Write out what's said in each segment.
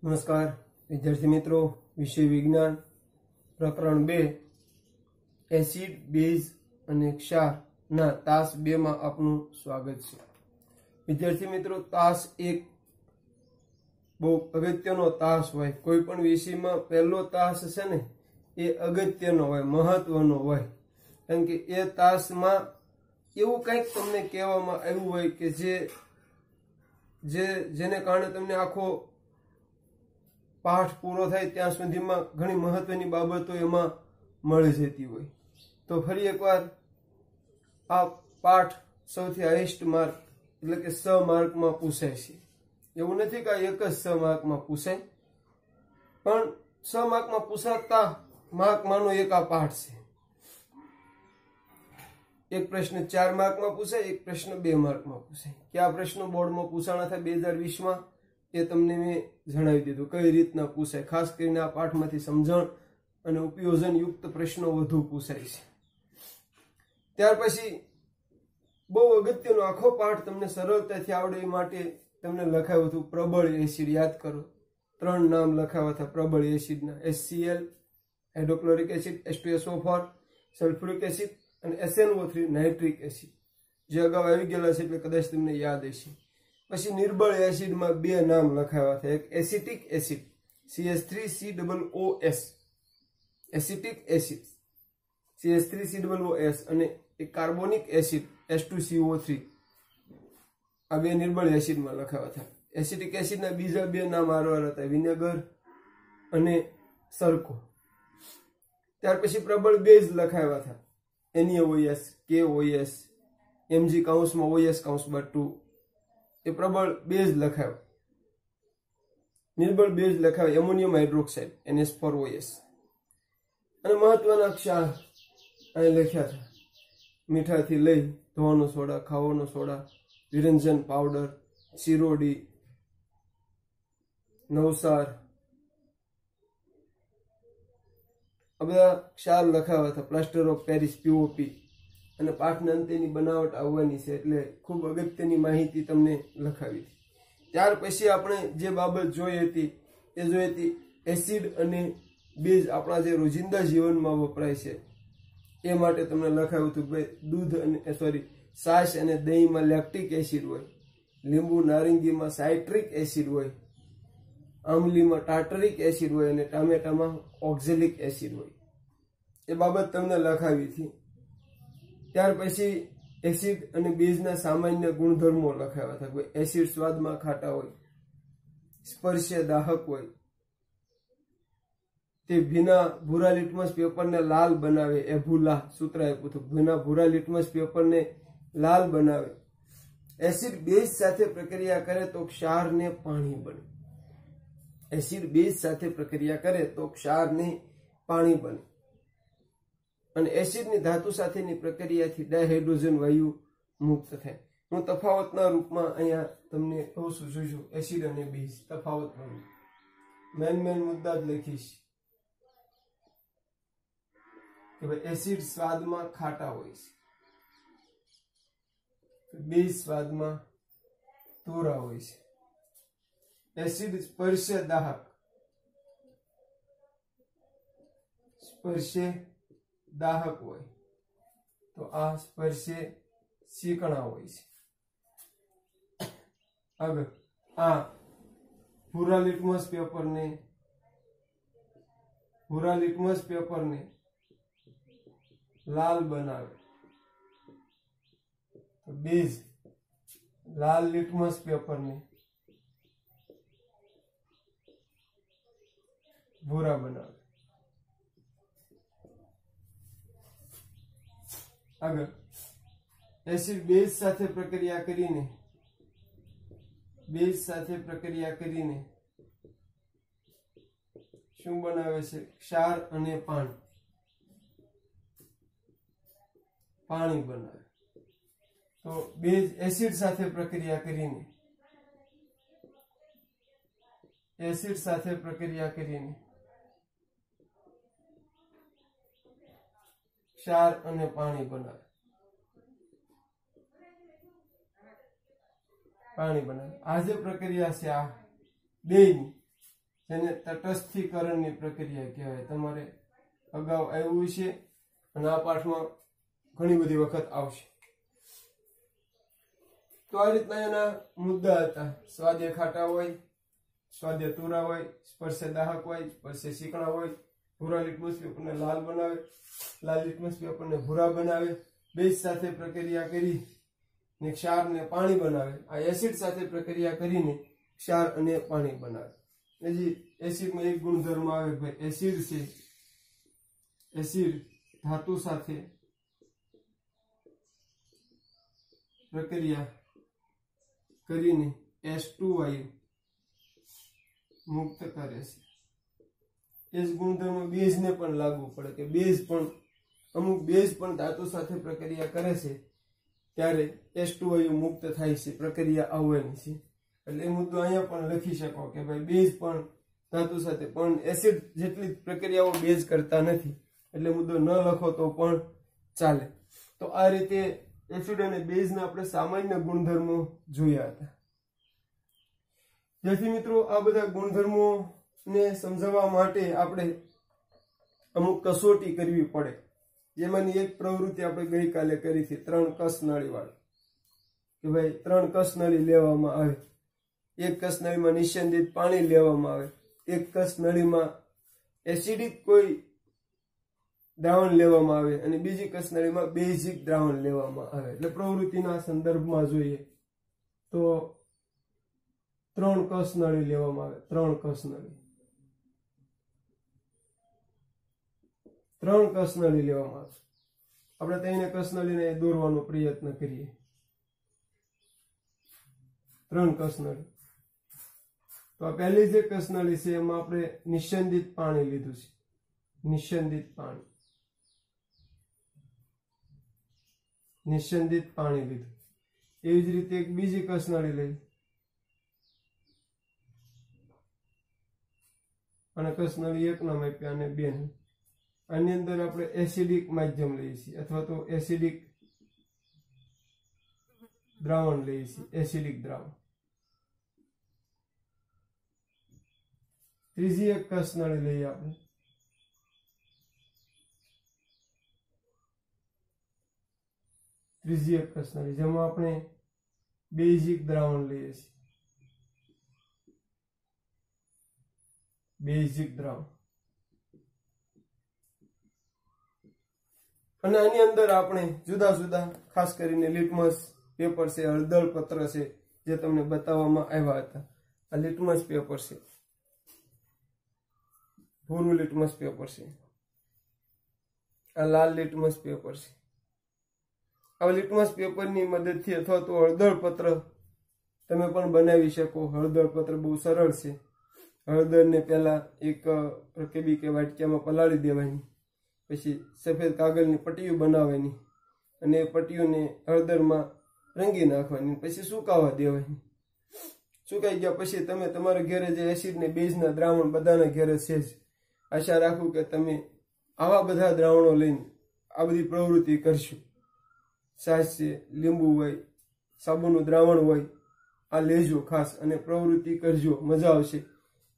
नमस्कार विद्यार्थी मित्रों, विषय विज्ञान प्रकरण 2 एसिड बेઝ અને ક્ષાર ના તાસ 2 માં આપનું સ્વાગત છે। વિદ્યાર્થી મિત્રો, તાસ એક બહુ અગત્યનો તાસ હોય। કોઈ પણ વિષયમાં પહેલો તાસ છે ને એ અગત્યનો હોય, મહત્વનો હોય, કારણ કે એ તાસમાં એવું કંઈક તમને કહેવામાં આવ્યું હોય કે જેને કારણે તમને આખો पाठ पूरो थाय त्यां सुधीमां घणी महत्वनी बाबतो एमां मळी जती होय। तो फरी एकवार आ पाठ सौथी हाईएस्ट मार्क एटले के 100 मार्क में पूछाय छे। एवुं नथी के एक ज 100 मार्क में पूछाय, पण 100 मार्क में पूछाता मार्क मानो एक आ पाठ छे। एक प्रश्न 4 मार्क में पूछाय, एक प्रश्न 2 मार्क में पूछाय। क्या प्रश्न बोर्ड में पूछाणा था 2020 में ए तमने मैं जणावी दीधुं कई रीतना पूछाय। खास करीने आ पाठमांथी समजण अने उपयोजन युक्त प्रश्नो वधु पूछाय छे। त्यार पछी बहु अगत्यनो आखो पाठ तमने सरलताथी आवडे ए माटे तमने लखाव्युं हतुं प्रबळ एसिड। याद करो, 3 नाम लखाव्या था प्रबळ एसिडना, HCl hydrochloric acid, H2SO4 sulphuric acid अने SNO3 नाइट्रिक एसिड, जे अगाऊ आवी गेला छे एटले कदाच तमने याद हशे। पछी निर्बळ एसिड में 2 नाम लखाव्या था, एक acetic acid CH3COOS, acetic acid CH3COOS अने एक कार्बोनिक एसिड H2CO3। आ 2 निर्बळ एसिड में लखाव्या था। एसिटिक एसिड ना बीजा 2 नाम आरवार हता, विनेगर अने सरको। त्यार पछी प्रबळ बेઝ लखाव्या था, NaOS, KOS, Mg काउंस में OS काउंस में 2, ए प्रबळ बेઝ लखाव्यो। निर्बळ बेઝ लखाव्यो एमोनियम हाइड्रोक्साइड NH4OS। अने महत्वना क्षार અહીં લખ્યા था, मीठाथी लई धोવાનો सोडा, खाવાનો सोडा, विरंजन पाउडर, चिरोडी, नवसार, आ બધા क्षार लखाव्या था। प्लास्टर ऑफ पेरिस POP અને પાઠના અંતેની બનાવટ આવવાની છે એટલે ખૂબ અગત્યની માહિતી તમને લખાવી। ત્યાર પછી આપણે જે બાબત જોઈ હતી એ જોઈ હતી એસિડ અને બેઝ આપણા જે રોજિંદા જીવનમાં વપરાય છે એ માટે તમને લખાવ્યું હતું ભાઈ દૂધ અને છાશ અને દહીંમાં લેક્ટિક એસિડ હોય, લીંબુ નારંગીમાં સાઇટ્રિક એસિડ હોય, આમલીમાં ટાર્ટરિક એસિડ હોય અને ટામેટામાં ઓક્ઝેલિક એસિડ હોય। એ બાબત તમને લખાવી હતી। त्यार पछी एसिड अने बेઝના सामान्य गुणधर्मो लखाव्या था। कोई एसिड स्वादमां खाटा होय, स्पर्शे दाहक होय, ते भीना भूरा लिटमस पेपरने लाल बनावे। एभुला सूत्र आप्युं हतुं, भीना भूरा लिटमस पेपरने लाल बनावे। एसिड बेઝ साथे प्रक्रिया करे तो क्षारने पाणी बने। एसिड बेઝ साथे प्रक्रिया करे तो क्षारने पाणी बने। અને એસિડની ધાતુ સાથેની પ્રક્રિયાથી ડાયહાઇડ્રોજન વાયુ મુક્ત થાય। હું તફાવતના રૂપમાં અહીંયા તમને કહું છું, જોઈશું એસિડ અને બેઝ તફાવતના રૂપ। મેન મુદ્દા જ લખીશ કે ભાઈ એસિડ સ્વાદમાં ખાટા હોય છે, બેઝ સ્વાદમાં તોરા હોય છે। એસિડ સ્પર્શે દાહક, સ્પર્શે दाहक होय तो आ स्पर्शे सीकणा होय छे। अगर आ भूरा लिटमस पेपर ने लाल बनावे तो बेઝ लाल लिटमस पेपर ने भूरा बनावे। अगर एसिड बेઝ साथे प्रक्रिया करीने शुं बनावे छे? क्षार अने पाणी बनावे। तो बेઝ एसिड साथे प्रक्रिया करीने क्षार अने पाणी बनावे। पाणी बनावे। आ जे प्रक्रिया छे आ बेयनी જેને તટસ્થીકરણની પ્રક્રિયા કહેવાય. તમારે અગાઉ આવ્યું છે અને આ પાઠમાં ઘણી બધી વખત આવશે. તો આ રીતના એના મુદ્દા હતા. સ્વાદે ખાટા હોય, સ્વાદે તુરા હોય, સ્પર્શે દાહક હોય, સ્પર્શે શીકણા હોય, ભૂરા લિટમસ પેપરને લાલ બનાવે, લાલ લિટમસ પેપરને ભૂરા બનાવે, બેઝ સાથે પ્રક્રિયા કરી ને ક્ષાર ને પાણી બનાવે. આ એસિડ સાથે પ્રક્રિયા કરીને ક્ષાર અને પાણી બનાવે. હજી એસિડમાં એક ગુણધર્મ આવે ભાઈ, એસિડ છે, એસિડ ધાતુ સાથે પ્રક્રિયા કરીને H2 વાયુ મુક્ત કરે છે. એ જ ગુણધર્મ બેઝને પણ લાગુ પડે કે બેઝ પણ અમુક બેઝ પણ ધાતુ સાથે પ્રક્રિયા કરે છે ત્યારે H2 વાયુ મુક્ત થાય છે, પ્રક્રિયા આવવાની છે. એટલે એ મુદ્દો અહીંયા પણ લખી શકો કે ભાઈ બેઝ પણ ધાતુ સાથે, પણ એસિડ જેટલી પ્રક્રિયાઓ બેઝ કરતા નથી એટલે મુદ્દો ન લખો તો પણ ચાલે. તો આ રીતે એસિડ અને બેઝના આપણે સામાન્ય ગુણધર્મો જોયા હતા. જેથી મિત્રો આ બધા ગુણધર્મોને સમજાવવા માટે આપણે અમુક કસોટી કરવી પડે. જેમાંની એક પ્રવૃત્તિ આપણે ગઈકાલે કરી હતી, 3 કસનળી વાળી, કે ભાઈ 3 કસનળી લેવામાં આવે. એક કસનળીમાં નિસ્યંદિત પાણી લેવામાં આવે, એક કસનળીમાં એસિડિક કોઈ દ્રાવણ લેવામાં આવે અને બીજી કસનળીમાં બેઝિક દ્રાવણ લેવામાં આવે. એટલે પ્રવૃત્તિના સંદર્ભમાં જોઈએ તો 3 કસનળી લેવામાં આવે. 3 કસનળી લેવામાં આવે. આપણે તેને કસનળીને દોરવાનો પ્રયત્ન કરીએ. 3 કસનળી. તો આ પહેલી જે કસનળી છે એમાં આપણે નિસ્યંદિત પાણી લીધું છે. નિસ્યંદિત પાણી લીધું. એવી જ રીતે એક બીજી કસનળી લઈ અને કસનળી 1 ના માપ્યા અને 2 ના. આની અંદર આપણે એસિડિક માધ્યમ લઈએ છીએ અથવા તો એસિડિક દ્રાવણ લઈએ છીએ, એસિડિક દ્રાવણ. ત્રીજી એક કસનળી લઈએ આપણે. ત્રીજી એક કસનળી જેમાં આપણે બેઝિક દ્રાવણ લઈએ છીએ. બેઝિક દ્રાવણ. અને આની અંદર આપણે જુદા જુદા ખાસ કરીને લિટમસ પેપર છે, હળદર પત્ર છે, જે તમને બતાવવામાં આવ્યા હતા. આ લિટમસ પેપર છે, ભૂરું લિટમસ પેપર છે, આ લાલ લિટમસ પેપર છે. આ લિટમસ પેપરની મદદથી અથવા તો હળદર પત્ર તમે પણ બનાવી શકો. હળદર પત્ર બહુ સરળ છે. હળદરને પહેલા એક રકેબી કે વાટકામાં પલાળી દેવાની, પછી સફેદ કાગળની પટ્ટીઓ બનાવવાની અને એ પટ્ટીઓને હળદરમાં રંગી નાખવાની, પછી સુકાવા દેવાની. સુકાઈ ગયા પછી તમે તમારા ઘરે જે એસિડ ને બેઝના દ્રાવણ બધાના ઘરે છે જ. આશા રાખું કે તમે આવા બધા દ્રાવણો લઈને આ બધી પ્રવૃત્તિ કરશો. છાશ છે, લીંબુ હોય, સાબુનું દ્રાવણ હોય, આ લેજો ખાસ અને પ્રવૃત્તિ કરજો. મજા આવશે.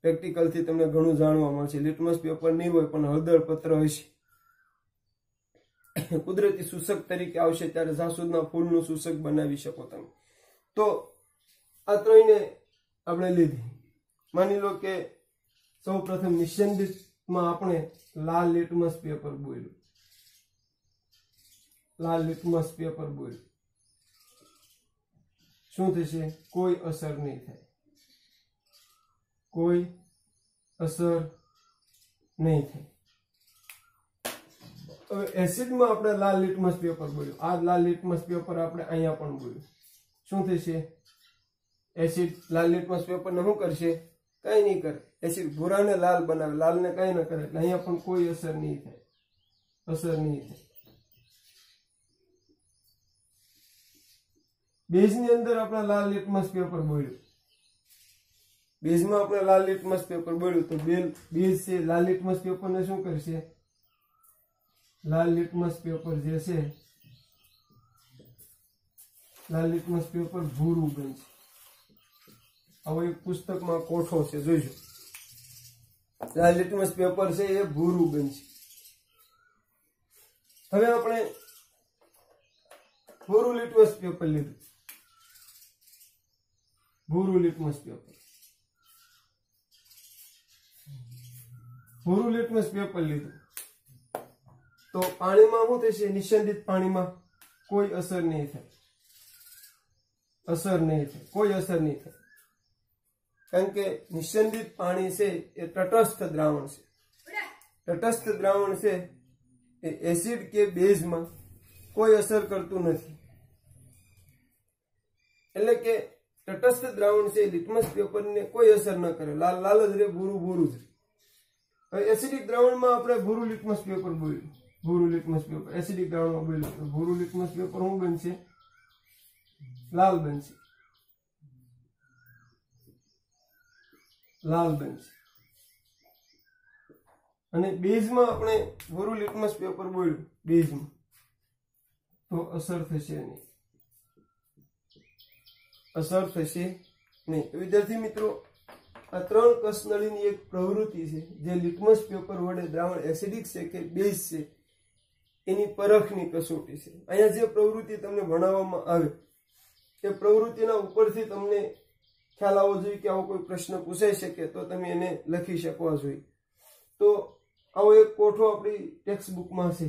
પ્રેક્ટિકલથી તમને ઘણું જાણવા મળશે. લિટમસ પેપર નહીં હોય પણ હળદર પત્ર હશે. કુદરતી શોષક તરીકે આવશે ત્યારે જાસૂદના ફૂલનું શોષક બનાવી શકો તમે. તો આ ત્રણને આપણે લીધી. માની લો કે સૌ પ્રથમ નિસ્યંદિતમાં આપણે લાલ લિટમસ પેપર બોલ્યું. લાલ લિટમસ પેપર બોલ્યું. શું થશે? કોઈ અસર નહીં થાય. કોઈ અસર નહીં થાય. હવે એસિડમાં આપણે લાલ લિટમસ પેપર બોલ્યું. આ લાલ લિટમસ પેપર આપણે અહીંયા પણ બોલ્યું. શું થશે? એસિડ લાલ લિટમસ પેપરને શું કરશે? કઈ નહીં કરે. એસિડ ભૂરાને લાલ બનાવે, લાલને કઈ ન કરે. એટલે અહીંયા પણ કોઈ અસર નહીં થાય. અસર નહીં થાય. બેઝની અંદર આપણે લાલ લિટમસ પેપર બોલ્યું. બેઝમાં આપણે લાલ લિટમસ પેપર બોલ્યું તો બેઝ છે લાલ લિટમસ પેપરને શું કરશે? લાલ લિટમસ પેપર જે છે, લાલ લિટમસ પેપર ભૂરું બનશે. આવો એક પુસ્તકમાં કોઠો છે, જોઈજો. આ લિટમસ પેપર છે એ ભૂરું બનશે. હવે આપણે ભૂરું લિટમસ પેપર લીધું. ભૂરું લિટમસ પેપર, ભૂરું લિટમસ પેપર લીધું તો પાણીમાં શું થશે? નિસંદિત પાણીમાં કોઈ અસર નહીં થાય, અસર નહીં થાય, કોઈ અસર નહીં થાય. કારણ કે નિસંદિત પાણી છે એ તટસ્થ દ્રાવણ છે. તટસ્થ દ્રાવણ છે એ એસિડ કે બેઝમાં કોઈ અસર કરતું નથી. એટલે કે તટસ્થ દ્રાવણ છે લિટમસ પેપરને કોઈ અસર ન કરે, લાલ લાલ જ રહે, ભૂરું ભૂરું જ રહે. હવે એસિડિક દ્રાવણમાં આપણે ભૂરું લિટમસ પેપર બોલ્યું, ભૂરું લિટમસ પેપર એસિડિક દ્રાવણમાં બોલ્યું તો ભૂરું લિટમસ પેપર શું બનશે? લાલ બનશે, લાલ બનશે. અને બેઝમાં આપણે ભૂરું લિટમસ પેપર બોલ્યું બેઝમાં તો અસર થશે નહીં, અસર થશે નહીં. તો વિદ્યાર્થી મિત્રો, આ ત્રણ કસનળીની એક પ્રવૃત્તિ છે જે લિટમસ પેપર વડે દ્રાવણ એસિડિક છે કે બેઝ છે એની પરખની કસોટી છે. અહીંયા જે પ્રવૃત્તિ તમને ભણાવવામાં આવે એ પ્રવૃત્તિના ઉપરથી તમને ખ્યાલ આવવો જોઈએ કે આવો કોઈ પ્રશ્ન પૂછાઈ શકે તો તમે એને લખી શકવા જોઈએ. તો આવો એક કોઠો આપણી ટેક્સ્ટ બુકમાં છે,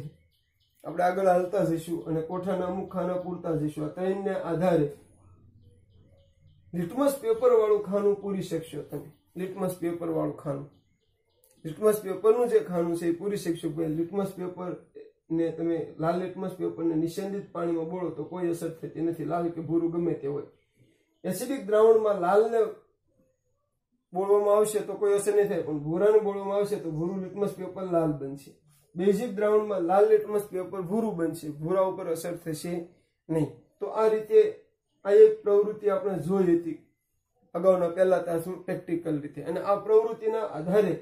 આપણે આગળ હાલતા જઈશું અને કોઠાના અમુક ખાના પૂરતા જઈશું. આ ત્રણને આધારે લિટમસ પેપર વાળું ખાનું પૂરી શકશો તમે. લિટમસ પેપર વાળું ખાનું, લિટમસ પેપરનું જે ખાનું છે એ પૂરી શકશો. લિટમસ પેપર ને તમે લાલ લિટમસ પેપરને નિસંદિત પાણીમાં બોળો તો કોઈ અસર થતી નથી, લાલ કે ભૂરું ગમે તે હોય. એસિડિક દ્રાવણમાં લાલને બોળવામાં આવશે તો કોઈ અસર નહીં થાય, પણ ભૂરાને બોળવામાં આવશે તો ભૂરું લિટમસ પેપર લાલ બનશે. બેઝિક દ્રાવણમાં લાલ લિટમસ પેપર ભૂરું બનશે, ભૂરા ઉપર અસર થશે નહીં. તો આ રીતે આ એક પ્રવૃત્તિ આપણે જોઈ હતી અગાઉના પહેલા તાસમાં પ્રેક્ટિકલ રીતે, અને આ પ્રવૃત્તિના આધારે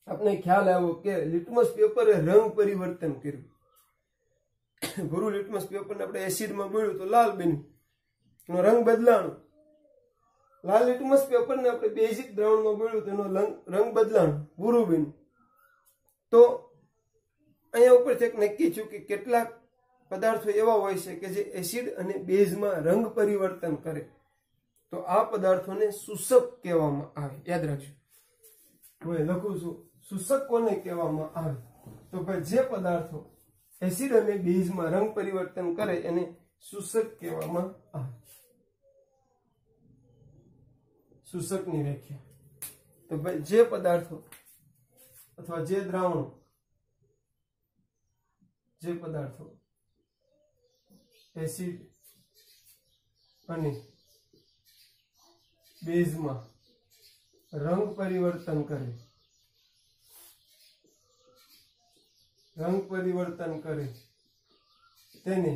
આપણે ખ્યાલ આવ્યો કે લિટમસ પેપરે રંગ પરિવર્તન કર્યું. ભૂરું લિટમસ પેપરને આપણે એસિડમાં બોળ્યું તો લાલ બન્યું, એનો રંગ બદલાણો. લાલ લિટમસ પેપરને આપણે બેઝિક દ્રાવણમાં બોળ્યું તો એનો રંગ બદલાણો, ભૂરું બન્યું. તો અહીંયા ઉપરથી એક નક્કી થયું કે કેટલાક પદાર્થો એવા હોય છે કે જે એસિડ અને બેઝમાં રંગ પરિવર્તન કરે તો આ પદાર્થોને શુષ્ક કહેવામાં આવે. યાદ રાખજો, હું લખું છું શુષ્ક કોને કહેવામાં આવે? તો ભાઈ જે પદાર્થો એસિડ અને બેઝમાં રંગ પરિવર્તન કરે એને શુષ્ક કહેવામાં આવે. શુષ્કની વ્યાખ્યા તો ભાઈ જે પદાર્થો અથવા જે દ્રાવણો, જે પદાર્થો એસિડ અને બેઝમાં રંગ પરિવર્તન કરે, રંગ પરિવર્તન કરે તેને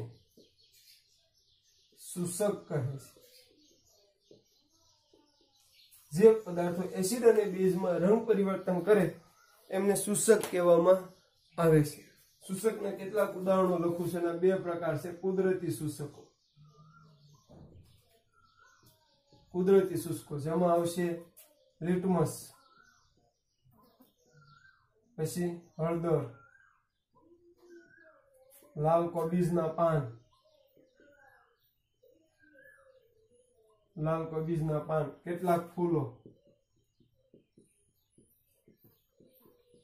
શુષ્ક કહે છે. જે પદાર્થો એસિડ અને બેઝમાં રંગ પરિવર્તન કરે એમને શુષ્ક કહેવામાં આવે છે. શુષ્કના કેટલાક ઉદાહરણો લખું છું. એના બે પ્રકાર છે: કુદરતી શુષ્કો, કુદરતી શુષ્કો જેમાં આવશે લિટમસ, પછી હળદર, લાલ કોબીજના પાન, લાલ કોબીજના પાન, કેટલાક ફૂલો,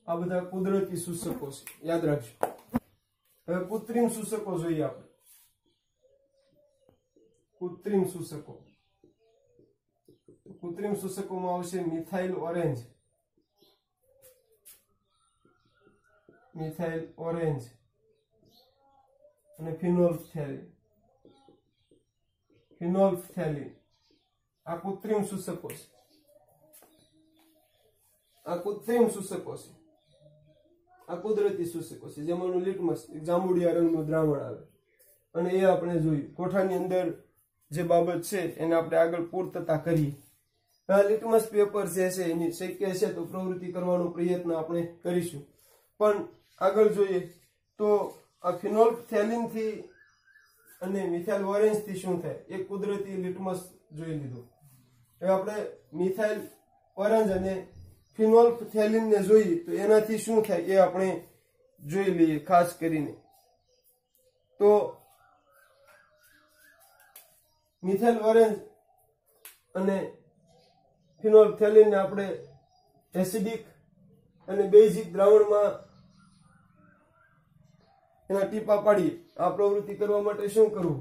આ બધા કુદરતી શુષ્કો છે. યાદ રાખજો. હવે કૃત્રિમ શુષ્કો જોઈએ આપણે. કૃત્રિમ શુષ્કો, કૃત્રિમ શુષ્કોમાં આવશે મિથાઇલ ઓરેન્જ, મિથાઇલ ઓરેન્જ અને ફિનોલ્ફથેલિન, ફિનોલ્ફથેલિન. આ કૃત્રિમ શુષ્કો છે. આ કૃત્રિમ શુષ્કો છે. આ કુદરતી શુષ્કો છે જેમાંનું લિટમસ એક જાંબુડિયા રંગનું દ્રાવણ આવે અને એ આપણે જોયું. કોઠાની અંદર જે બાબત છે એને આપણે આગળ પૂર્તતા કરીએ. આ લિટમસ પેપર જે છે એની શક્ય છે તો પ્રવૃત્તિ કરવાનો પ્રયત્ન આપણે કરીશું. પણ આગળ જોઈએ તો આ ફિનોલ્ફથેલિન થી અને મિથાઇલ ઓરેન્જ થી શું થાય? એક કુદરતી લિટમસ જોઈ લીધું. હવે આપણે મિથાઇલ ઓરેન્જ અને ફિનોલ્ફથેલિનને જોઈએ તો એનાથી શું થાય એ આપણે જોઈ લઈએ. ખાસ કરીને તો મિથાઇલ ઓરેન્જ અને ફિનોલ્ફથેલિનને આપણે એસિડિક અને બેઝિક દ્રાવણમાં એના ટીપા પાડીએ. આ પ્રવૃત્તિ કરવા માટે શું કરવું?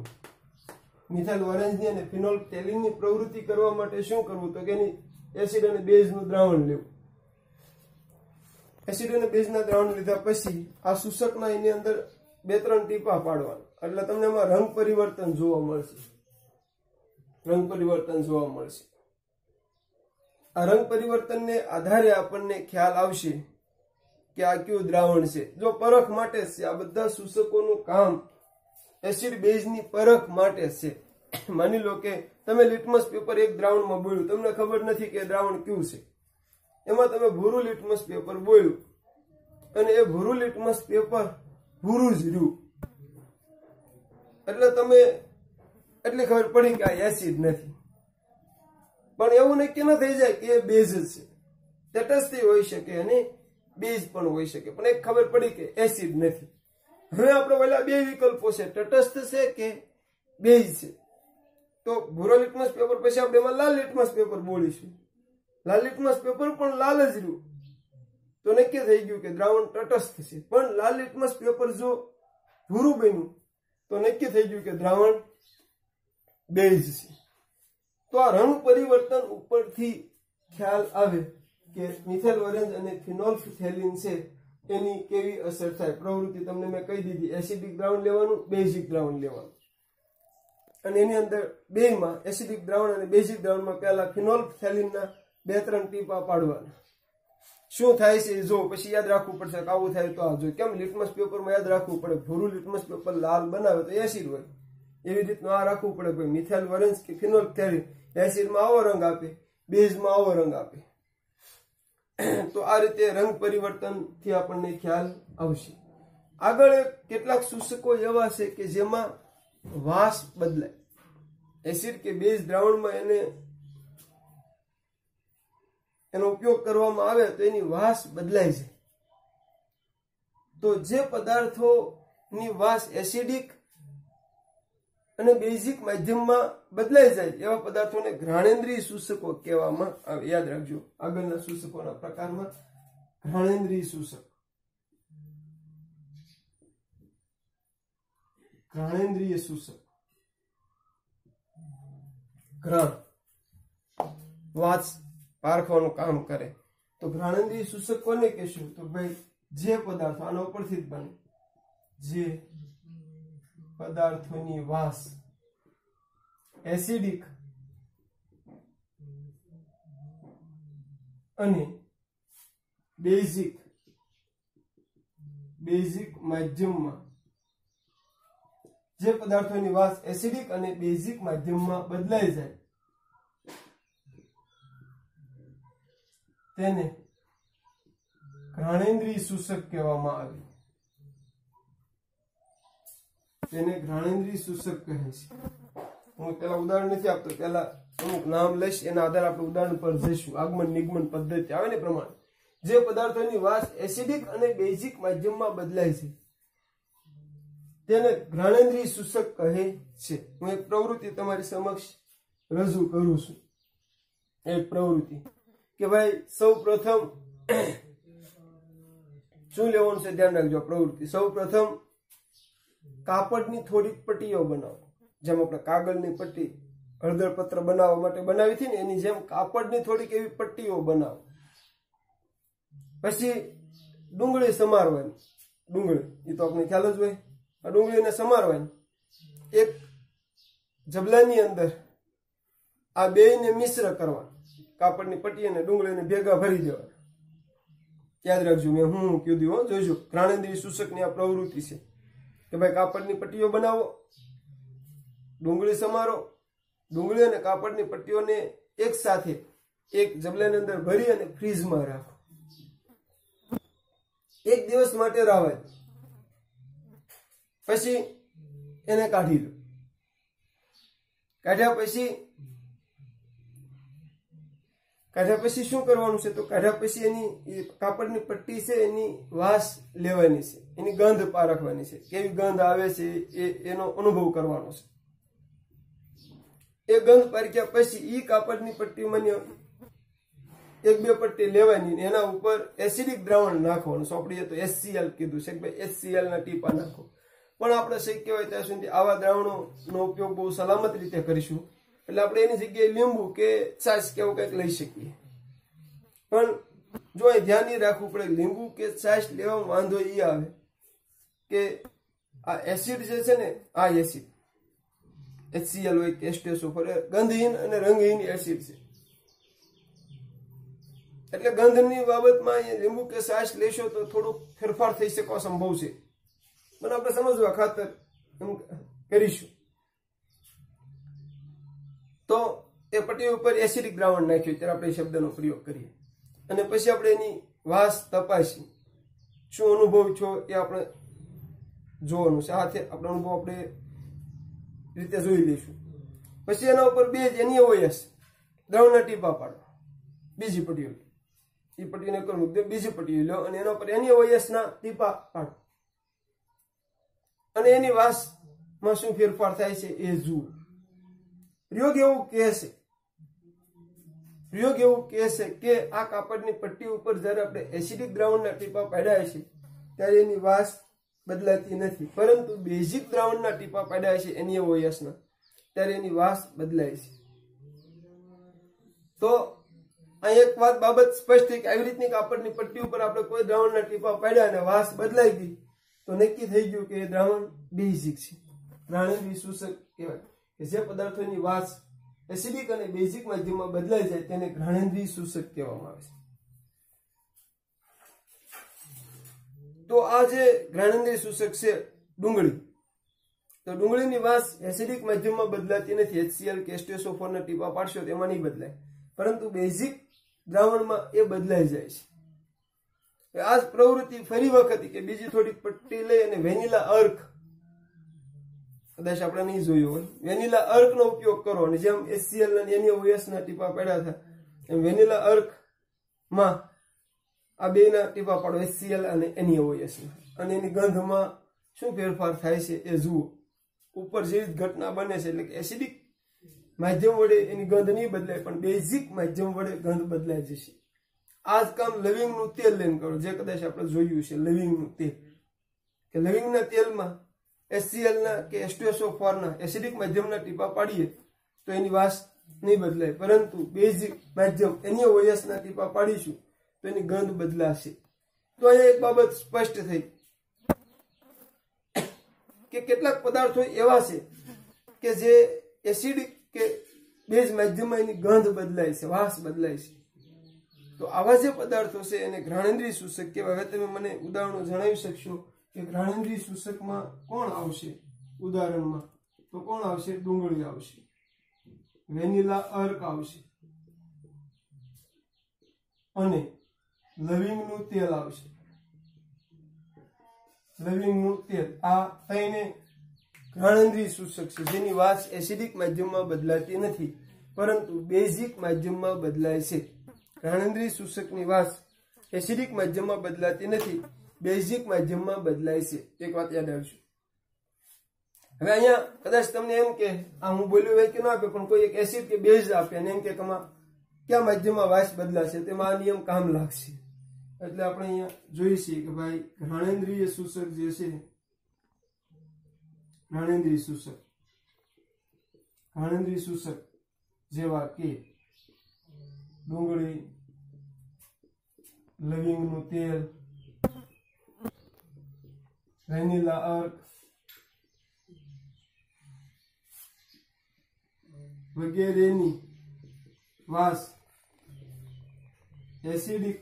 મિથાઇલ ઓરેન્જની અને ફિનોલ્ફથેલિનની પ્રવૃત્તિ કરવા માટે શું કરવું? તો કે એની એસિડ અને બેઝનું દ્રાવણ લેવું. એસિડ અને બેઝના દ્રાવણ લીધા પછી આ શોષકના એની અંદર 2-3 ટીપા પાડવાના, એટલે તમને એમાં રંગ પરિવર્તન જોવા મળશે. રંગ પરિવર્તન જોવા મળશે. આ રંગ પરિવર્તનને આધારે આપણને ખ્યાલ આવશે કે આ કયું દ્રાવણ છે. જો પરખ માટે છે, આ બધા શોષકોનું કામ એસિડ બેઝની પરખ માટે છે. માની લો કે તમે લિટમસ પેપર એક દ્રાવણમાં બોળ્યું, તમને ખબર નથી કે દ્રાવણ કયું છે. એમાં તમે ભૂરું લિટમસ પેપર બોળ્યું અને એ ભૂરું લિટમસ પેપર ભૂરું જ રહ્યું, એટલે તમે એટલી ખબર પડી કે આ એસિડ નથી. પણ એવું નક્કી ન થઈ જાય કે એ બેઝ છે. તટસ્થ હોઈ શકે અને બેઝ પણ હોઈ શકે, પણ એક ખબર પડી કે એસિડ નથી. હવે આપણે પેલા 2 વિકલ્પો છે, તટસ્થ છે કે બેઝ છે. તો ભૂરો લિટમસ પેપર પછી આપણે એમાં લાલ લિટમસ પેપર બોલીશું. લાલ લિટમસ પેપર પણ લાલ જ રહ્યું, તો નક્કી થઈ ગયું કે દ્રાવણ તટસ્થ છે. પણ લાલ લિટમસ પેપર જો ભૂરું બન્યું તો નક્કી થઈ ગયું કે દ્રાવણ બેઝ છે. તો આ રંગ પરિવર્તન ઉપરથી ખ્યાલ આવે કે મિથાઇલ ઓરેન્જ અને ફિનોલ્ફથેલિન છે એની કેવી અસર થાય. પ્રવૃત્તિ તમને મેં કહી દીધી, એસિડિક દ્રાવણ લેવાનું, બેઝિક દ્રાવણ લેવાનું. અને એની અંદર બેમાં એસિડિક દ્રાવણ અને બેઝિક દ્રાવણમાં પહેલા ફિનોલ્ફથેલિનના 2-3 ટીપા પાડવાના. શું થાય છે જો પછી યાદ રાખવું પડશે કે આવું થાય તો આ જો. કેમ લિટમસ પેપરમાં યાદ રાખવું પડે, ભૂરું લિટમસ પેપર લાલ બનાવે તો એસિડ હોય, એવી રીતનું આ રાખવું પડે. ભાઈ મિથાઇલ ઓરેન્જ કે ફિનોલ્ફથેલિન એસિડમાં આવો રંગ આપે, બેઝમાં આવો રંગ આપે. તો આ રીતે રંગ પરિવર્તનથી આપણને ખ્યાલ આવશે. આગળ કેટલાક શોષકો એવા છે કે જેમાં વાસ બદલાય. એસિડ કે બેઝ દ્રાવણમાં એનો ઉપયોગ કરવામાં આવે તો એની વાસ બદલાય છે. તો જે પદાર્થોની વાસ એસિડિક અને બેઝિક માધ્યમમાં બદલાઈ જાય એવા પદાર્થોને ઘ્રાણેન્દ્રિય શોષકો કહેવામાં આવે. યાદ રાખજો, આગળના શોષકોના પ્રકારમાં ઘ્રાણેન્દ્રિય શોષક. ઘ્રાણેન્દ્રિય શોષક. ઘ્રાણ વાસ પારખવાનું કામ કરે. તો ઘ્રાણેન્દ્રિય શોષક કોને કહેશું? તો ભાઈ જે પદાર્થો આના ઉપરથી જ બને, જે પદાર્થોની વાસ એસિડિક અને બેઝિક માધ્યમમાં, જે પદાર્થોની વાસ એસિડિક અને બેઝિક માધ્યમમાં બદલાઈ જાય તેને ઘ્રાણેન્દ્રિય શોષક કહેવામાં આવે. તેને ઘ્રાણેન્દ્રિય શોષક કહે છે. હું પેલા ઉદાહરણ નથી આપતો, પેલા અમુક નામ લઈશ, એના આધારે આપણે ઉદાહરણ પર જઈશું. આગમન નિગમન પદ્ધતિ આવે ને પ્રમાણે જે પદાર્થોની વાસ એસિડિક અને બેઝિક માધ્યમમાં બદલાય છે તેને ઘ્રાણેન્દ્રિય શોષક કહે છે. હું એક પ્રવૃત્તિ તમારી સમક્ષ રજૂ કરું છું. એક પ્રવૃત્તિ કે ભાઈ સૌ પ્રથમ શું લેવાનું છે ધ્યાન રાખજો. પ્રવૃત્તિ સૌ પ્રથમ કાપડની થોડીક પટ્ટીઓ બનાવો. જેમ આપણે કાગળની પટ્ટી હળદર પત્ર બનાવવા માટે બનાવી હતી ને, એની જેમ કાપડની થોડીક એવી પટ્ટીઓ બનાવો. પછી ડુંગળી સમારવાની. ડુંગળી એ તો આપણે ખ્યાલ જ હોય. આ ડુંગળીને સમારવાની. એક જબલાની અંદર આ બેયને મિશ્ર કરવા. કાપડની પટ્ટી અને ડુંગળીને ભેગા ભરી દેવા. યાદ રાખજો, મેં હું કીધું જોઈજો. ઘ્રાણેન્દ્રિય શોષકની આ પ્રવૃત્તિ છે કે ભાઈ કાપડની પટ્ટીઓ બનાવો, ડુંગળી સમારો, ડુંગળી અને કાપડની પટ્ટીઓને એક સાથે એક જબલાની અંદર ભરી અને ફ્રીજમાં રાખો. 1 દિવસ માટે રાહવા દો. પછી એને કાઢી લો. કાઢ્યા પછી કાઢ્યા પછી શું કરવાનું છે? તો કાઢ્યા પછી એની કાપડની પટ્ટી છે એની વાસ લેવાની છે, એની ગંધ પારખવાની છે, કેવી ગંધ આવે છે એનો અનુભવ કરવાનો છે. એ ગંધ પારખ્યા પછી એ કાપડની પટ્ટીમાં એક બે પટ્ટી લેવાની, એના ઉપર એસિડિક દ્રાવણ નાખવાનું. સોંપડીએ તો HCl કીધું છે કે ભાઈ HCl ના ટીપા નાખો. પણ આપણે શક્ય હોય ત્યાં સુધી આવા દ્રાવણોનો ઉપયોગ બહુ સલામત રીતે કરીશું. એટલે આપણે એની જગ્યાએ લીંબુ કે છાશ કે એવું કંઈક લઈ શકીએ. પણ જો એ ધ્યાન એ રાખવું પડે, લીંબુ કે છાશ લેવામાં વાંધો એ આવે કે આ એસિડ જે છે ને, આ એસિડ HCl હોય કે H2SO4 ગંધહીન અને રંગહીન એસિડ છે. એટલે ગંધની બાબતમાં લીંબુ કે છાશ લેશો તો થોડુંક ફેરફાર થઈ શકવાનો સંભવ છે. પણ આપણે સમજવા ખાતર કરીશું. તો એ પટ્ટી ઉપર એસિડિક દ્રાવણ નાખ્યું ત્યારે આપણે શબ્દનો પ્રયોગ કરીએ અને પછી આપણે એની વાસ તપાસી શું અનુભવ છો એ આપણે જોવાનું છે. હાથે આપણો અનુભવ આપણે રીતે જોઈ લઈશું. પછી એના ઉપર બે NaOH દ્રાવણના ટીપા પાડવા. બીજી પટ્ટીઓ એ પટ્ટીને કરું બીજી પટ્ટી લો અને એના ઉપર NaOH ના ટીપા પાડો અને એની વાસમાં શું ફેરફાર થાય છે એ જુઓ. પ્રયોગ એવું કહેશે કે આ કાપડની પટ્ટી ઉપર જ્યારે આપણે એસિડિક દ્રાવણના ટીપા પાડ્યા છે ત્યારે એની વાસ બદલાતી નથી, પરંતુ બેઝિક દ્રાવણના ટીપા પાડ્યા છે NaOH ના ત્યારે એની વાસ બદલાય છે. તો અહીં એક બાબત સ્પષ્ટ થઈ કે આવી રીતની કાપડની પટ્ટી ઉપર આપણે કોઈ દ્રાવણના ટીપા પાડ્યા અને વાસ બદલાઈ ગઈ તો નક્કી થઈ ગયું કે એ દ્રાવણ બેઝિક છે. ઘ્રાણેન્દ્રિય શોષક કહેવાય કે જે પદાર્થોની વાસ એસિડિક અને બેઝિક માધ્યમમાં બદલાઈ જાય તેને ઘ્રાણેન્દ્રિય શોષક કહેવામાં આવે છે. તો આ જે ઘ્રાણેન્દ્રિય શોષક છે ડુંગળી, તો ડુંગળીની વાસ એસિડિક માધ્યમમાં બદલાતી નથી. HCl કે H2SO4 ના ટીપા પાડશો તો એમાં નહીં બદલાય, પરંતુ બેઝિક દ્રાવણમાં એ બદલાઈ જાય છે. આ પ્રવૃત્તિ ફરી વખત કે બીજી થોડીક પટ્ટી લઈ અને વેનીલા અર્ક, કદાચ આપણે નહીં જોયું હોય, વેનીલા અર્ક નો ઉપયોગ કરો અને જેમ HCl અને NaOH ના ટીપા પડ્યા હતા એમ વેનીલા અર્ક માં આ બે ના ટીપા પાડો, HCl અને NaOH ના, અને એની ગંધમાં શું ફેરફાર થાય છે એ જુઓ. ઉપર જેવી ઘટના બને છે, એટલે કે એસિડિક માધ્યમ વડે એની ગંધ નહીં બદલાય પણ બેઝિક માધ્યમ વડે ગંધ બદલાઈ જશે. આ જ કામ લવિંગનું તેલ લઈને કરો, જે કદાચ આપણે જોયું છે. લવિંગનું તેલ કે લવિંગના તેલમાં HCl ના કે H2SO4 ના એસિડિક માધ્યમના ટીપા પાડીએ તો એની વાસ નહીં બદલાય, પરંતુ બેઝિક માધ્યમ NaOH ના ટીપા પાડીશું તો એની ગંધ બદલાશે. તો અહીંયા એક બાબત સ્પષ્ટ થઈ કે કેટલાક પદાર્થો એવા છે કે જે એસિડિક કે બેઝ માધ્યમમાં એની ગંધ બદલાય છે, વાસ બદલાય છે. તો આવા જે પદાર્થો છે એને ઘ્રાણેન્દ્રિય શોષક કહેવાય. હવે તમે મને ઉદાહરણો જણાવી શકશો કે ઘ્રાણેન્દ્રિય શોષકમાં કોણ આવશે? ઉદાહરણમાં તો કોણ આવશે? ડુંગળી આવશે, વેનીલા અર્ક આવશે અને લવિંગનું તેલ આવશે. લવિંગનું તેલ, આ થઈને ઘ્રાણેન્દ્રિય શોષક છે જેની વાસ એસિડિક માધ્યમમાં બદલાતી નથી પરંતુ બેઝિક માધ્યમમાં બદલાય છે. ઘ્રાણેન્દ્રિય શોષકની વાસ એસિડિક માધ્યમમાં બદલાતી નથી, બેઝિક માધ્યમમાં બદલાય છે. એક વાત યાદ આવશે. હવે અહીંયા કદાચ તમને એમ કે આ હું બોલ્યું હોય કે ના આપે, પણ કોઈ એક એસિડ કે બેઝ આપે અને એમ કે ક્યાં માધ્યમમાં વાસ બદલાશે, તેમાં આ નિયમ કામ લાગશે. એટલે આપણે અહીંયા જોઈ છીએ કે ભાઈ ઘ્રાણેન્દ્રિય શોષક જે છે, ઘ્રાણેન્દ્રિય શોષક જેવા કે ડુંગળી, લવિંગનું તેલ, વેનીલા અર્ક વગેરેની વાસ એસિડિક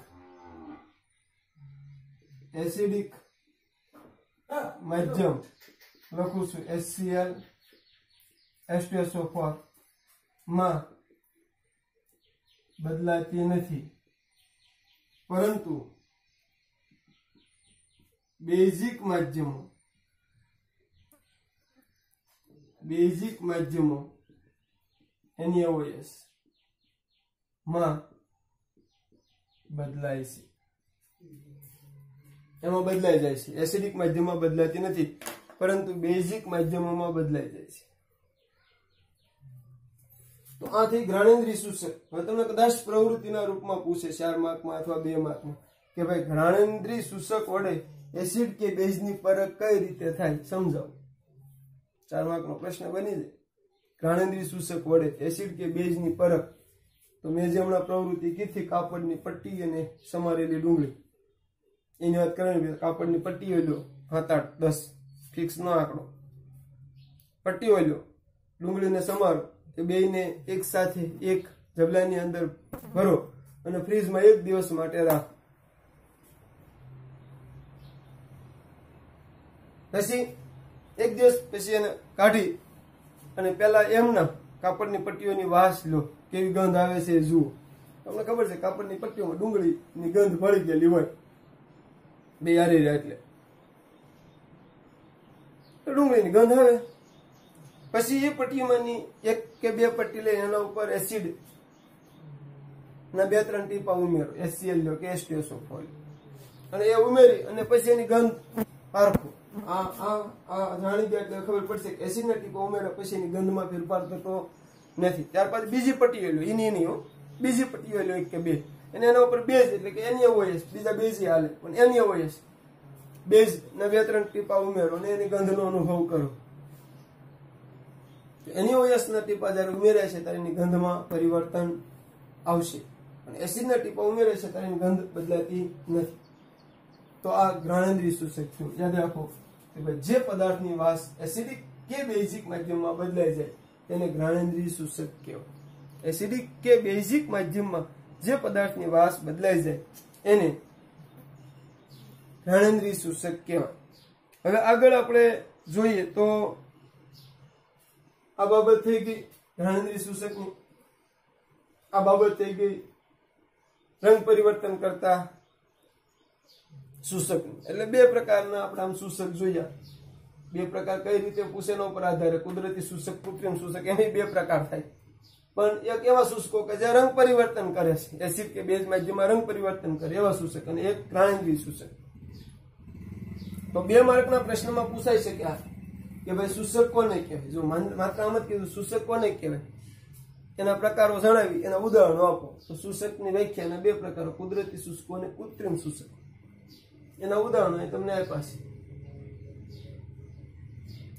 માધ્યમ લખું છું HCl H2SO4 માં બદલાતી નથી, પરંતુ બેઝિક માધ્યમો NaOH માં બદલાય છે, એમાં બદલાઈ જાય છે. એસિડિક માધ્યમમાં બદલાતી નથી, પરંતુ બેઝિક માધ્યમોમાં બદલાઈ જાય છે. તો આથી ઘ્રાણેન્દ્રિય સૂચક. હવે તમને કદાચ પ્રવૃત્તિના રૂપમાં પૂછે 4 માર્કમાં અથવા 2 માર્કમાં કે ભાઈ ઘ્રાણેન્દ્રિય સૂચક વડે એસિડ કે બેઝની પરખ કઈ રીતે થાય, સમજાવો. 4 માર્કનો પ્રશ્ન બની જાય. ઘ્રાણેન્દ્રિય સૂચક વડે એસિડ કે બેઝની પરખ. તો મેં જે હમણાં પ્રવૃત્તિ કીધી, કાપડની પટ્ટી અને સમારેલી ડુંગળી, એની વાત કરવાની. કાપડની પટ્ટી હોય લો 7, 8, 10 ફિક્સ નો આંકડો. પટ્ટી હોય લો, ડુંગળીને સમારો, એ બેયને એક સાથે એક જબલાની અંદર ભરો અને ફ્રીજમાં 1 દિવસ માટે રાખો. પછી 1 દિવસ પછી એને કાઢી અને પેલા એમના કાપડની પટ્ટીઓની વાસ લો, કેવી ગંધ આવે છે જુઓ. તમને ખબર છે કાપડની પટ્ટીઓમાં ડુંગળીની ગંધ ભળી ગયેલી હોય, બે હારી રહ્યા એટલે ડુંગળીની ગંધ આવે. પછી એ પટ્ટીમાંની 1 કે 2 પટ્ટી લઈને એના ઉપર એસિડ ના 2-3 ટીપા ઉમેરો, HCl લો કે H2SO4 અને એ ઉમેરી અને પછી એની ગંધ પારખો. આ જાણી ગયા એટલે ખબર પડશે કે એસિડના ટીપા ઉમેર્યા પછી એની ગંધમાં ફેરફાર થતો નથી. ત્યાર પછી બીજી પટ્ટી લો, એની હો, બીજી પટ્ટી લો 1 કે 2, અને એના ઉપર બેઝ એટલે કે NaOH, બીજા બેઝ હાલે પણ NaOH બેઝ ના 2-3 ટીપા ઉમેરો અને એની ગંધનો અનુભવ કરો. NaOH ના ટીપા જયારે ઉમેર્યા છે ત્યારે એની ગંધમાં પરિવર્તન આવશે, અને એસિડના ટીપા ઉમેર્યા છે ત્યારે એની ગંધ બદલાતી નથી. તો આ ઘ્રાણેન્દ્રિય સૂચક થયું. યાદ રાખો કે ભાઈ જે પદાર્થની વાસ એસિડિક કે બેઝિક માધ્યમમાં બદલાઈ જાય તેને ઘ્રાણેન્દ્રિય સૂચક કહેવાય. એસિડિક કે બેઝિક માધ્યમમાં જે પદાર્થની વાસ બદલાઈ જાય એને ઘ્રાણેન્દ્રિય સૂચક કહેવાય. હવે આગળ આપણે જોઈએ તો આ બાબત થઈ ગઈ ઘ્રાણેન્દ્રિય સૂચકની. આ બાબત થઈ ગઈ રંગ પરિવર્તન કરતા સૂચકની. એટલે 2 પ્રકારના આપણે આમ સૂચક જોયા. 2 પ્રકાર કઈ રીતે પૂછે એના ઉપર આધારે, કુદરતી સૂચક, કૃત્રિમ સૂચક, એમ 2 પ્રકાર થાય. પણ એક એવા સૂચકો કે જે રંગ પરિવર્તન કરે છે, એસિડ કે બેઝ માધ્યમમાં રંગ પરિવર્તન કરે એવા સૂચક, અને એક ઘ્રાણેન્દ્રિય સૂચક. તો 2 માર્કના પ્રશ્નમાં પૂછાઈ શકે કે ભાઈ સૂચક કોને કહેવાય. જો માત્ર આમ જ કીધું સૂચક કોને કહેવાય, એના પ્રકારો જણાવી એના ઉદાહરણો આપો. તો સૂચકની વ્યાખ્યાના 2 પ્રકારો, કુદરતી સૂચકો અને કૃત્રિમ સૂચક. એના ઉદાહરણો તમને આપ્યા છે.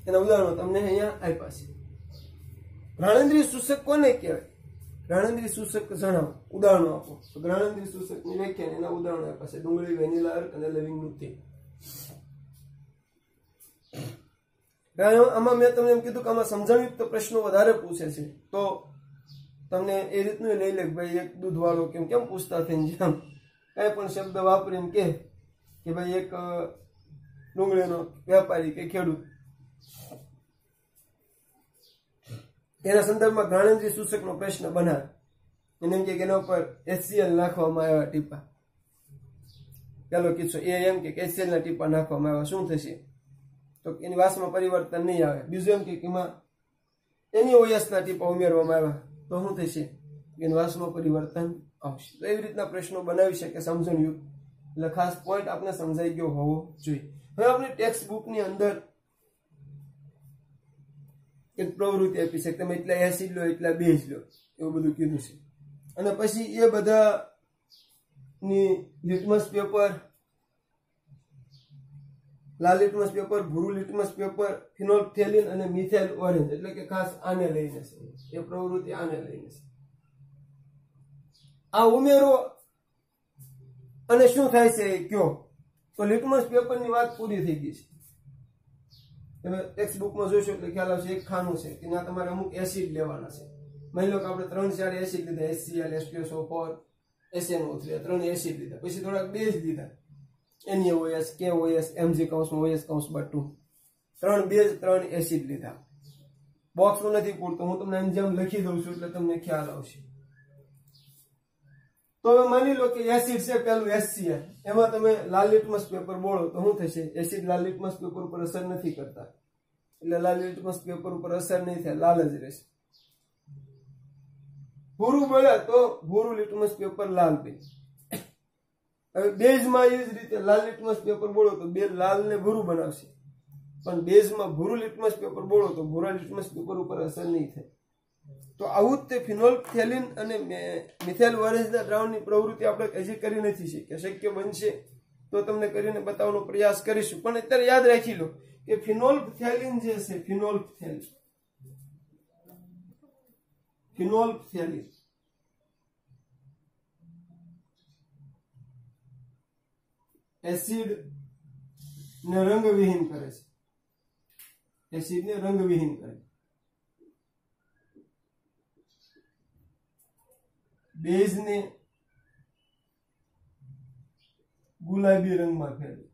એના ઉદાહરણો તમને અહીંયા આપ્યા છે. ઘ્રાણેન્દ્રિય સૂચક કોને કહેવાય, ઘ્રાણેન્દ્રિય સૂચક જણાવો, ઉદાહરણો આપો. તો ઘ્રાણેન્દ્રિય સૂચકની વ્યાખ્યા એના ઉદાહરણો આપ્યા છે. ડુંગળી, વેનીલા અર્ક અને લવિંગનું તેલ. આમાં મેં તમને એમ કીધું કે આમાં સમજણયુક્ત પ્રશ્નો વધારે પૂછે છે, તો તમને એ રીતનું લઈ લે ભાઈ એક દૂધ વાળો કેમ પૂછતા થઈને જેમ કઈ પણ શબ્દ વાપરીને કે ભાઈ એક ડુંગળીનો વેપારી કે ખેડૂત, તેના સંદર્ભમાં ઘ્રાણેન્દ્રિય સૂચકનો પ્રશ્ન બનાવે. એને એમ કે એના ઉપર HCl નાખવામાં આવ્યા ટીપા. પેલો કિસ્સો એ એમ કે HCl ના ટીપા નાખવામાં આવ્યા, શું થશે? તો એની વાસમાં પરિવર્તન નહીં આવે. બીજું એમ કે એમાં NaOH ના ટીપા ઉમેરવામાં આવ્યા તો શું થશે? એની વાસમાં પરિવર્તન આવશે. તો એવી રીતના પ્રશ્નો બનાવી શકે સમજણયુક્ત. એટલે ખાસ પોઈન્ટ આપણે સમજાઈ ગયો હોવો જોઈએ. હવે આપણે ટેક્સ્ટ બુકની અંદર એક પ્રવૃત્તિ આપી છે, તમે એટલા એસિડ લો, એટલા બેઝ લો, એવું બધું કીધું છે. અને પછી એ બધાની લિટમસ પેપર, લાલ લિટમસ પેપર, ભૂરું લિટમસ પેપર, ફિનોલ્ફથેલિન અને મિથાઇલ ઓરેન્જ, એટલે કે ખાસ આને લઈને છે. એ પ્રવૃત્તિ આને લઈને છે. આ ઉમેરો અને શું થાય છે કયો? તો લિટમસ પેપરની વાત પૂરી થઈ ગઈ છે. તમે ટેક્સ્ટ બુકમાં જોશો એટલે ખ્યાલ આવશે. એક ખાનું છે કે ત્યાં તમારે અમુક એસિડ લેવાના છે. માની લો કે આપણે 3-4 એસિડ લીધા, HCl, H2SO4, SNO3, 3 એસિડ લીધા. પછી થોડાક બેઝ લીધા, NaOH, KOH, Mg કૌંસમાં OH કૌંસમાં 2, 3 બેઝ 3 એસિડ લીધા. બોક્સમાં નથી પૂરતું, હું તમને જેમ લખી દઉં છું એટલે તમને ખ્યાલ આવશે. તો હવે માની લો કે એસિડ છે પેલું HCl, એમાં તમે લાલ લિટમસ પેપર બોળો તો શું થશે? એસિડ લાલ લિટમસ પેપર ઉપર અસર નથી કરતા, એટલે લાલ લિટમસ પેપર ઉપર અસર નહીં થાય, લાલ જ રહેશે. ભૂરું બોલ્યા તો ભૂરું લિટમસ પેપર લાલ બને. હવે બેઝમાં એ જ રીતે લાલ લિટમસ પેપર બોળો તો બે લાલ ને ભૂરું બનાવશે, પણ બેઝમાં ભૂરું લિટમસ પેપર બોળો તો ભૂરા લિટમસ પેપર ઉપર અસર નહીં થાય. તો આવું જ તે ફિનોલ્ફથેલિન અને મિથાઇલ ઓરેન્જના દ્રાવણની પ્રવૃત્તિ આપણે હજી કરી નથી શીખ્યા. શક્ય બનશે તો તમને કરીને બતાવવાનો પ્રયાસ કરીશું. પણ અત્યારે યાદ રાખી લો કે ફિનોલ્ફથેલિન જે છે, ફિનોલ્ફથેલિન એસિડ ને રંગવિહીન કરે છે, એસિડ ને રંગવિહીન કરે, બેઝ ને ગુલાબી રંગમાં ફેરવે.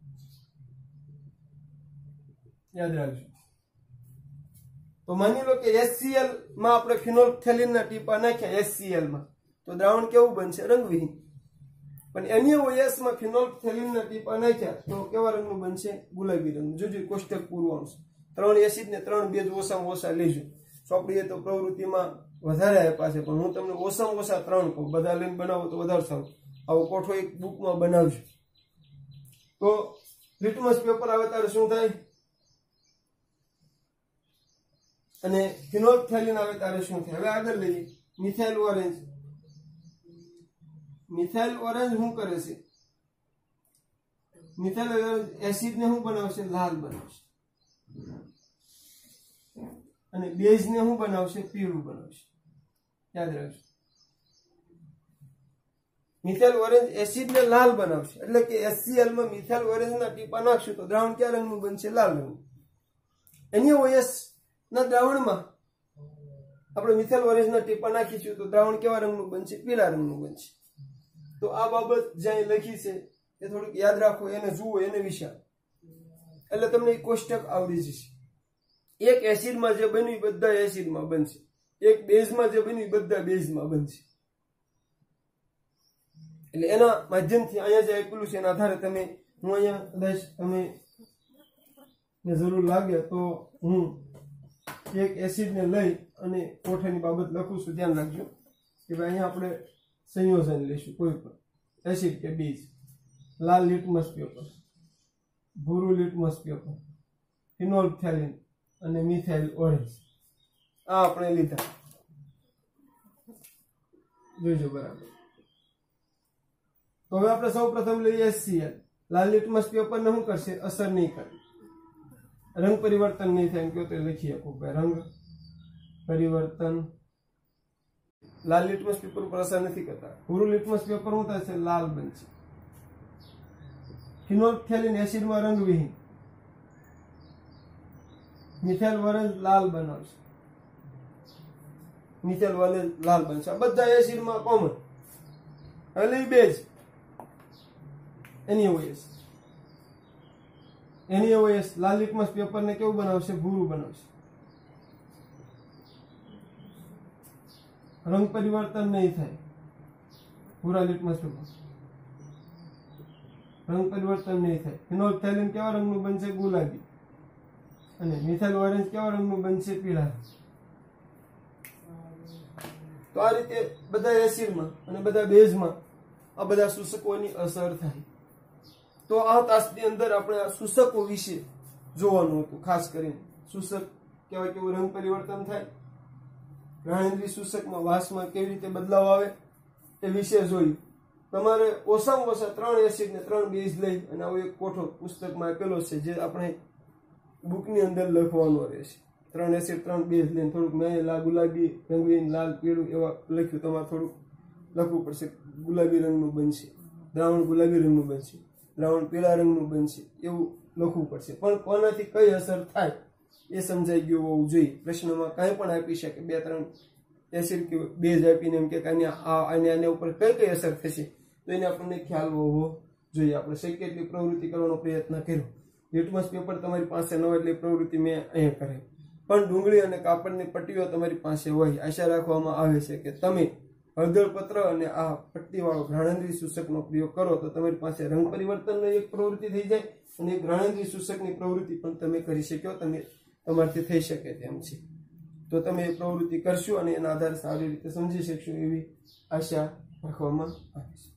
યાદ રાખજો. તો માની લો કે HCl માં આપણે ફિનોલ્ફથેલિન ના ટીપા નાખ્યા HCl માં, તો દ્રાવણ કેવું બનશે? રંગવિહીન. પણ NaOH માં ફિનોલ્ફથેલિન ના ટીપા નાખ્યા તો કેવા રંગનું બનશે? ગુલાબી રંગ. જોજો કોષ્ટક પૂર્વાંશ. 3 એસિડ ને 3 બેઝ ઓછામાં ઓછા લેજો. ચોપડીએ તો પ્રવૃત્તિમાં વધારે આપ્યા છે, પણ હું તમને ઓછામાં ઓછા 3 કહું. બધા લઈને બનાવો તો વધારે સારું. આવો કોઠો એક બુકમાં બનાવજો. તો લિટમસ પેપર આવે ત્યારે શું થાય? અને ફિનોલ્ફથેલિન આવે ત્યારે શું થાય? હવે આગળ લઈએ. Methyl orange. મિથાઇલ ઓરેન્જ શું કરે છે? મિથાઇલ ઓરેન્જ એસિડ ને શું બનાવશે? લાલ બનાવશે. અને બેઝ ને શું બનાવશે? પીળું બનાવશે. યાદ રાખજો. મિથાઇલ ઓરેન્જ એસિડ ને લાલ બનાવશે, એટલે કે HCl માં મિથાઇલ ઓરેન્જ ના ટીપા નાખશું તો દ્રાવણ કયા રંગનું બનશે? લાલ રંગનું. NaOH ના દ્રાવણમાં આપણે મિથાઇલ ઓરેન્જ ના ટીપા નાખીશું તો દ્રાવણ કેવા રંગનું બનશે? પીળા રંગનું બનશે. તો આ બાબત જ્યાં લખી છે એ થોડુંક યાદ રાખો, એને જુઓ, એને વિચારો, એટલે તમને કોષ્ટક આવડી જશે. એક એસિડમાં જે બન્યું બધા એસિડમાં બનશે, એક બેઝમાં જે બન્યું બધા બેઝમાં બનશે. એટલે એના માધ્યમથી અહીંયા જે આપેલું છે એના આધારે તમે, હું અહીંયા કદાચ તમે જરૂર લાગે તો હું એક એસિડને લઈ અને કોઠાની બાબત લખું છું. ધ્યાન રાખજો કે ભાઈ અહીંયા આપણે સંયોજન લઈશું કોઈ પણ એસિડ કે બેઝ. લાલ લિટમસ પેપર, ભૂરું લિટમસ પેપર, ફિનોલ્ફથેલિન અને મિથાઇલ ઓરેન્જ. આ આપણે લીધા. જોઈજો બરાબર. તો હવે આપણે સૌ પ્રથમ લઈએ HCl. લાલ લિટમસ પેપર ને શું કરશે? અસર નહીં કરે, રંગ પરિવર્તન નહીં થાય. એમ કહો તો લખીએ રંગ પરિવર્તન. લાલ લિટમસ પેપર પર અસર નથી કરતા. ભૂરું લિટમસ પેપર શું થશે? લાલ બનશે. ફિનોલ્ફથેલિન એસિડમાં રંગવિહીન, મિથાઇલ ઓરેન્જ લાલ બનાવશે, મિથાઇલ ઓરેન્જ લાલ બનશે. આ બધા એસિડમાં કોમન. એટલે બેઝ NaOH લાલ લિટમસ પેપર ને કેવું બનાવશે? ભૂરું બનાવશે. રંગ પરિવર્તન નહીં થાય. ભૂરા લિટમસ પેપર રંગ પરિવર્તન નહીં થાય. ફિનોલ્ફથેલિન કેવા રંગનું બનશે? ગુલાબી. અને મિથાઇલ ઓરેન્જ કેવા રંગનું બનશે? પીળા. તો આ રીતે બધા એસિડમાં અને બધા બેઝમાં આ બધા સૂચકોની અસર થાય. તો આ તાસની અંદર આપણે આ સૂચકો વિશે જોવાનું હતું. ખાસ કરીને સૂચક કહેવાય કેવું રંગ પરિવર્તન થાય, ઘ્રાણેન્દ્રિય સૂચકમાં વાસમાં કેવી રીતે બદલાવ આવે એ વિશે જોયું. તમારે ઓછામાં ઓછા 3 એસિડ ને 3 બેઝ લઈ અને આવો એક કોઠો પુસ્તકમાં આપેલો છે જે આપણે બુકની અંદર લખવાનો રહેશે. 3 એસિડ 3 બેઝ લઈને થોડુંક મેં ગુલાબી, રંગીન, લાલ, પીળું એવા લખ્યું. તમારે થોડુંક લખવું પડશે. ગુલાબી રંગનું બનશે દ્રાવણ, ગુલાબી રંગનું બનશે દ્રાવણ, પીળા રંગનું બનશે, એવું લખવું પડશે. પણ કોનાથી કઈ અસર થાય એ સમજાઈ ગયું હોવું જોઈએ. પ્રશ્નમાં કાંઈ પણ આપી શકે, 2-3 એસિડ કે બેઝ આપીને એમ કે આને ઉપર કઈ કઈ અસર થશે તો એને આપણને ખ્યાલ હોવો જોઈએ. આપણે શક્ય એટલી પ્રવૃત્તિ કરવાનો પ્રયત્ન કર્યો. લિટમસ પેપર તમારી પાસે ન હોય એટલે પ્રવૃત્તિ મેં અહીંયા કરે. પણ ડુંગળી અને કાપડની પટ્ટીઓ તમારી પાસે હોય. આશા રાખવામાં આવે છે કે તમે હળદરપત્ર અને આ પટ્ટીવાળો ઘ્રાણેન્દ્રિય સૂચકનો પ્રયોગ કરો તો તમારી પાસે રંગ પરિવર્તનની એક પ્રવૃત્તિ થઈ જાય અને ઘ્રાણેન્દ્રિય સૂચકની પ્રવૃત્તિ પણ તમે કરી શક્યો. તમારથી થઈ શકે તેમ છે. તો તમે એ પ્રવૃત્તિ કરશો અને એના આધારે સારી રીતે સમજી શકશો એવી આશા રાખવામાં આવે છે.